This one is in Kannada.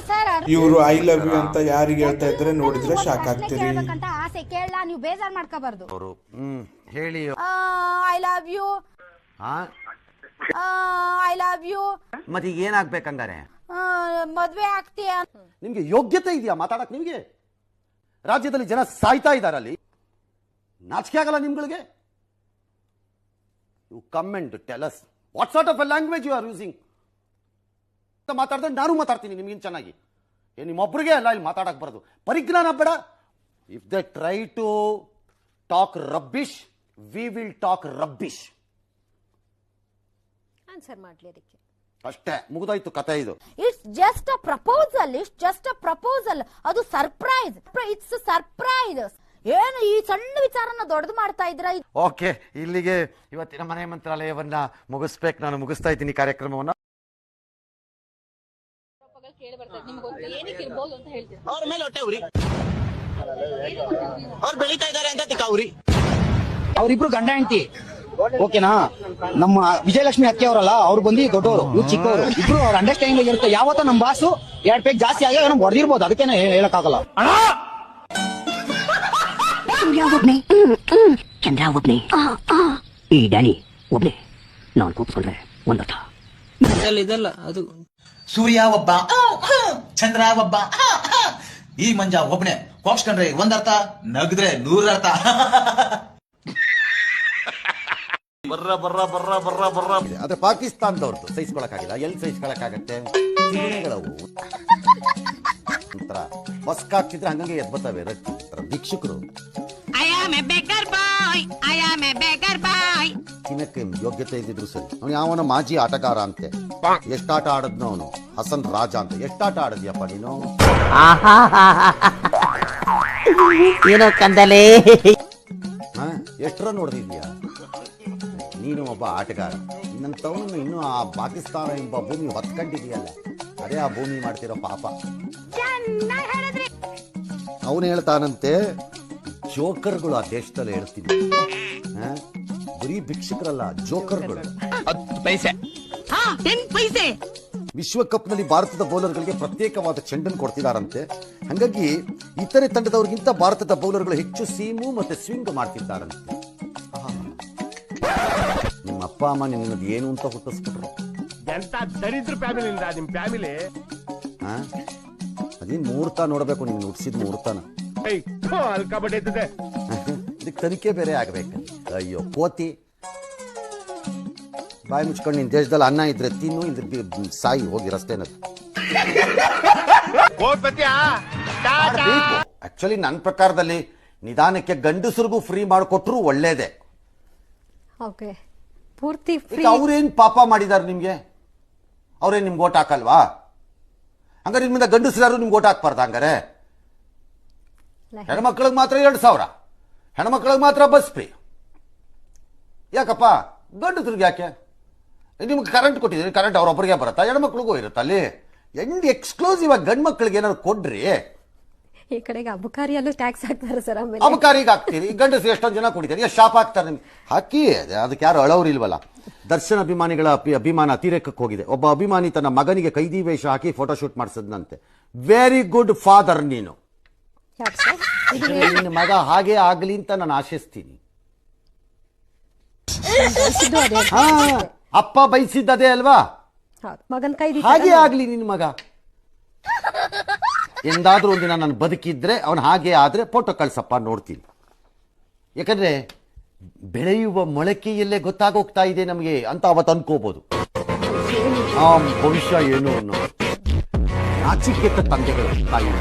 ಸರ್ ಇವರು ಐ ಲವ್ ಯು ಅಂತ ಯಾರಿಗೆ ಹೇಳ್ತಾ ಇದ್ರೆ ನೋಡಿದ್ರೆ ಶಾಕ್ ಆಗ್ತೀರಿ. ಕೇಳ್ಬೇಕಂತ ಆಸೆ ಕೇಳಲ್ಲ, ನೀವು ಬೇಜಾರ್ ಮಾಡ್ಕೋಬಾರ್ದು. ಅವರು ಹೇಳಿ I love you, I love you. ಮತ್ತೆ ಈಗ ಏನಾಗ್ಬೇಕಂಗಾರೆ? ಮದ್ವೆ ಆಗ್ತೀಯ? ನಿಮ್ಗೆ ಯೋಗ್ಯತೆ ಇದೆಯಾ ಮಾತಾಡಕ್? ನಿಮ್ಗೆ ರಾಜ್ಯದಲ್ಲಿ ಜನ ಸಾಯ್ತಾ ಇದಾರೆ, ಅಲ್ಲಿ ನಾಚಿಕೆ ಆಗಲ್ಲ ನಿಮ್ಗಳಿಗೆ? You come and tell us what sort of a language you are using ಅಂತ ಮಾತಾಡಿದ್ರೆ ನಾನು ಮಾತಾಡ್ತೀನಿ ನಿಮ್ಗಿನ್ ಚೆನ್ನಾಗಿ. ನಿಮ್ಮೊಬ್ಬರಿಗೆ ಅಲ್ಲ ಇಲ್ಲಿ ಮಾತಾಡಕ್ ಬರೋದು, ಪರಿಜ್ಞಾನ ಬೇಡ. If they try to talk rubbish, we will talk rubbish. Answer ಮಾಡ್ಲಿ ಅದಕ್ಕೆ. ಅಷ್ಟೇ, ಮುಗಿದೋಯ್ತು ಕತೆ. ಇದು it's just a proposal, it's just a proposal. ಅದು ಸರ್ಪ್ರೈಸ್, ಇಟ್ಸ್ ಸರ್ಪ್ರೈಸ್. ಏನು ಈ ಸಣ್ಣ ವಿಚಾರನ ದೊಡ್ಡದು ಮಾಡ್ತಾ ಇದ್ರ? ಓಕೆ, ಇಲ್ಲಿಗೆ ಇವತ್ತಿನ ಮನೆ ಮಂತ್ರಾಲಯವನ್ನ ಮುಗಿಸ್ಬೇಕು. ನಾನು ಮುಗಿಸ್ತಾ ಇದ್ದೀನಿ ಕಾರ್ಯಕ್ರಮವನ್ನ. ಅವ್ರ ಮೇಲೆ ಹೊಟ್ಟೆ ಉರಿ, ಅವ್ರು ಬೆಳೀತಾ ಇದಾರೆ ಅಂತ ತಿಕ್ಕಾವ್ರಿ. ಅವ್ರಿಬ್ರು ಗಂಡ ಹೆಂಡತಿ, ಓಕೆನಾ? ನಮ್ಮ ವಿಜಯಲಕ್ಷ್ಮಿ ಅತ್ತೆ ಅವರಲ್ಲ, ಅವ್ರು ಬಂದು ದೊಡ್ಡವರು, ಇವ್ರು ಚಿಕ್ಕವರು. ಇಬ್ರು ಅವ್ರ ಅಂಡರ್ಸ್ಟ್ಯಾಂಡಿಂಗ್ ಇರುತ್ತೆ. ಯಾವತ್ತ ನಮ್ ಬಾಸು 2 ಪೇಜ್ ಜಾಸ್ತಿ ಆಗಿ ನಮ್ಗೆ ಹೊಡೆದಿರ್ಬೋದು, ಅದಕ್ಕೇನೆ ಹೇಳಕ್ಕಾಗಲ್ಲ. ಒಬ್ನೇ ಚಂದ್ರ, ಒಬ್ನೇ ಈ ಡ್ಯಾನಿ, ಒಬ್ನೇ ನಾನು ಕೂತ್ಕೊಂಡ್ರೆ ಒಂದರ್ಥ. ಇದಲ್ಲ ಅದು ಸೂರ್ಯ ಒಬ್ಬ, ಚಂದ್ರ ಒಬ್ಬ, ಈ ಮಂಜ ಒಬ್ಬನೇ. ಕೋಪ್ಸ್ಕೊಂಡ್ರೆ ಒಂದರ್ಥ, ನಗದ್ರೆ 100 ಅರ್ಥ. ಆದ್ರೆ ಪಾಕಿಸ್ತಾನದವ್ರದ್ದು ಸಹಿಸ್ಕೊಳಕ್ಕಾಗಿಲ್ಲ. ಎಲ್ಲಿ ಸಹಿಸ್ಕೊಳಕ್ಕಾಗತ್ತೆ? ಸಿನಿಮೆಗಳವು ಒಂಥರ ಮಸ್ಕಾಗ್ತಿದ್ರೆ ಹಂಗಂಗೆ ಎದ್ಬತ್ತವೆ ಭಿಕ್ಷುಕರು. ತಿನ್ನಕ್ಕೆ ಯೋಗ್ಯತೆ ಇದ್ದಿದ್ರು ಸರಿ. ಅವ್ನು ಯಾವನ ಮಾಜಿ ಆಟಗಾರ ಅಂತೆ, ಎಷ್ಟಾಟ ಆಡದ್ನೋ ಅವನು, ಹಸನ್ ರಾಜ ಅಂತ. ಎಷ್ಟಾಟ ಆಡದ್ಯಪ್ಪ ನೀನು? ಏನೋ ಕಂದಲೇ, ಎಷ್ಟು ರನ್ ಹೊಡೆದಿದ್ಯಾ ನೀನು? ಒಬ್ಬ ಆಟಗಾರ. ಇನ್ನಂತವನು ಇನ್ನು ಆ ಪಾಕಿಸ್ತಾನ ಎಂಬ ಭೂಮಿ ಹೊತ್ಕೊಂಡಿದೆಯಲ್ಲ, ಅದೇ ಆ ಭೂಮಿ ಮಾಡ್ತಿರೋ ಪಾಪ. ಅವನು ಹೇಳ್ತಾನಂತೆ, ಜೋಕರ್ಗಳು ಆ ದೇಶದಲ್ಲಿ ಹೇಳ್ತೀನಿ, ಬರೀ ಭಿಕ್ಷುಕರಲ್ಲ, ಜೋಕರ್ಗಳು. 10 ಪೈಸೆ, 10 ಪೈಸೆ. ವಿಶ್ವಕಪ್ ನಲ್ಲಿ ಭಾರತದ ಬೌಲರ್ಗಳಿಗೆ ಪ್ರತ್ಯೇಕವಾದ ಚೆಂಡನ್ನು ಕೊಡ್ತಿದಾರಂತೆ. ಹಾಗಾಗಿ ಇತರೆ ತಂಡದವರಿಗಿಂತ ಭಾರತದ ಬೌಲರ್ಗಳು ಹೆಚ್ಚು ಸೀಮು ಮತ್ತೆ ಸ್ವಿಂಗ್ ಮಾಡ್ತಿದ್ದಾರಂತೆ. ನಿಮ್ಮ ಅಪ್ಪ ಅಮ್ಮ ನಿನ್ನದು ಏನು ಅಂತ ಹುಟ್ಟಿಸ್ಬಿಟ್ರು? ಎಂತ ದರಿದ್ರ ಫ್ಯಾಮಿಲಿ ನಿಮ್ ಫ್ಯಾಮಿಲಿ. ಅದೇನ್ ಮುಹೂರ್ತ ನೋಡ್ಬೇಕು, ನೀನು ಹುಟ್ಟಿಸಿದ ಮುಹೂರ್ತನ. ಇದಕ್ಕೆ ತನಿಖೆ ಬೇರೆ ಆಗ್ಬೇಕು. ಅಯ್ಯೋ ಕೋತಿ, ಬಾಯಿ ಮುಚ್ಕೊಂಡು ನಿನ್ ದೇಶದಲ್ಲಿ ಅನ್ನ ಇದ್ರೆ ತಿನ್ನು, ಇದ್ರ ಸಾಯಿ ಹೋಗಿ ರಸ್ತೆನಲ್ಲಿ. ಆಕ್ಚುಲಿ ನನ್ನ ಪ್ರಕಾರದಲ್ಲಿ ನಿಧಾನಕ್ಕೆ ಗಂಡಸರಿಗೂ ಫ್ರೀ ಮಾಡಿಕೊಟ್ರು ಒಳ್ಳೇದೆ. ಓಕೆ, ಪೂರ್ತಿ ಫ್ರೀ. ಅವ್ರೇನ್ ಪಾಪ ಮಾಡಿದಾರೆ ನಿಮ್ಗೆ? ಅವ್ರೇನ್ ನಿಮ್ಗೆ ಓಟ್ ಹಾಕಲ್ವಾ? ಹಂಗಾರೆ ನಿಮ್ಮಿಂದ ಗಂಡಸರು ನಿಮ್ಗೆ ಓಟ್ ಹಾಕ್ಬಾರ್ದ? ಹಂಗಾರೆ ಹೆಣ್ಮಕ್ಳಿಗೆ ಮಾತ್ರ 2,000, ಹೆಣ್ಮಕ್ಳಿಗೆ ಮಾತ್ರ ಬಸ್ ಫ್ರೀ. ಯಾಕಪ್ಪ ಗಂಡಸ್ರಿಗೆ ಯಾಕೆ? ನಿಮ್ಗೆ ಕರೆಂಟ್ ಕೊಟ್ಟಿದ್ದೀರಿ, ಕರೆಂಟ್ ಅವ್ರೊಬ್ಬರಿಗೆ ಬರುತ್ತಾ? ಹೆಣ್ಮಕ್ಳಿಗೂ ಇರುತ್ತ ಅಲ್ಲಿ. ಎಂಡ್ ಎಕ್ಸ್ಕ್ಲೂಸಿವ್ ಆಗಿ ಗಂಡ್ ಮಕ್ಳಿಗೆ ಏನಾದ್ರು ಕೊಡ್ರಿ. ಈ ಕಡೆಗೆ ಅಬಕಾರಿಯಲ್ಲೂ ಟ್ಯಾಕ್ಸ್ ಹಾಕ್ತಾರೆ ಸರ್. ಆಮೇಲೆ ಅಬಕಾರಿಗೆ ಹಾಕ್ತೀರಿ, ಗಂಡಸರು ಎಷ್ಟೊಂದು ಜನ ಕುಡಿತಾರೆ, ಎಷ್ಟು ಶಾಪ್ ಹಾಕ್ತಾರೆ ನಿಮ್ಗೆ. ಹಾಕಿ, ಅದಕ್ಕೆ ಯಾರು ಅಳವ್ರು ಇಲ್ವಲ್ಲ. ದರ್ಶನ್ ಅಭಿಮಾನಿಗಳ ಅಭಿಮಾನ ಅತಿರೇಕಕ್ಕೆ ಹೋಗಿದೆ. ಒಬ್ಬ ಅಭಿಮಾನಿ ತನ್ನ ಮಗನಿಗೆ ಕೈದಿ ವೇಷ ಹಾಕಿ ಫೋಟೋಶೂಟ್ ಮಾಡಿಸಿದ್ನಂತೆ. ವೆರಿ ಗುಡ್ ಫಾದರ್ ನೀನು. ನಿನ್ನ ಮಗ ಹಾಗೆ ಆಗ್ಲಿ ಅಂತ ನಾನು ಆಶಿಸ್ತೀನಿ. ಅಪ್ಪ ಬಯಸಿದ್ದದೇ ಅಲ್ವಾ? ಮಗನ್ ಕೈದಿ ಹಾಗೆ ಆಗ್ಲಿ ನಿನ್ನ ಮಗ. ಎಂದಾದ್ರೂ ಒಂದಿನ ನಾನು ಬದುಕಿದ್ರೆ ಅವನು ಹಾಗೆ ಆದ್ರೆ ಫೋಟೋ ಕಳ್ಸಪ್ಪ, ನೋಡ್ತೀನಿ. ಯಾಕಂದ್ರೆ ಬೆಳೆಯುವ ಮೊಳಕೆಯಲ್ಲೇ ಗೊತ್ತಾಗೋಗ್ತಾ ಇದೆ ನಮಗೆ ಅಂತ ಅವತ್ತು ಅನ್ಕೋಬಹುದು. ಭವಿಷ್ಯ ಏನು ಅನ್ನೋ ನಾಚಿಕೆಟ್ಟ ತಂದೆಗಳು ತಾಯಿ.